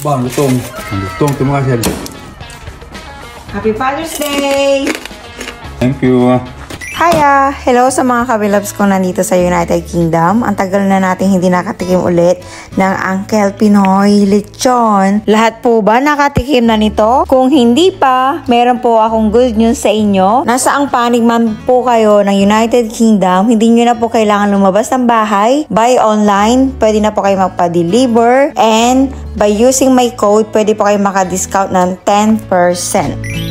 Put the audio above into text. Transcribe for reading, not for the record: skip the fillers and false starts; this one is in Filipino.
Bang, lutong. Lutong, terima kasih. Happy Father's Day! Thank you. Hiya! Hello sa mga kabilabs ko nandito sa United Kingdom. Ang tagal na natin hindi nakatikim ulit ng Uncle Pinoy Lechon. Lahat po ba nakatikim na nito? Kung hindi pa, meron po akong good news sa inyo. Nasa ang panig man po kayo ng United Kingdom, hindi nyo na po kailangan lumabas ng bahay. Buy online, pwede na po kayo magpa-deliver. And by using my code, pwede po kayo maka-discount ng 10%.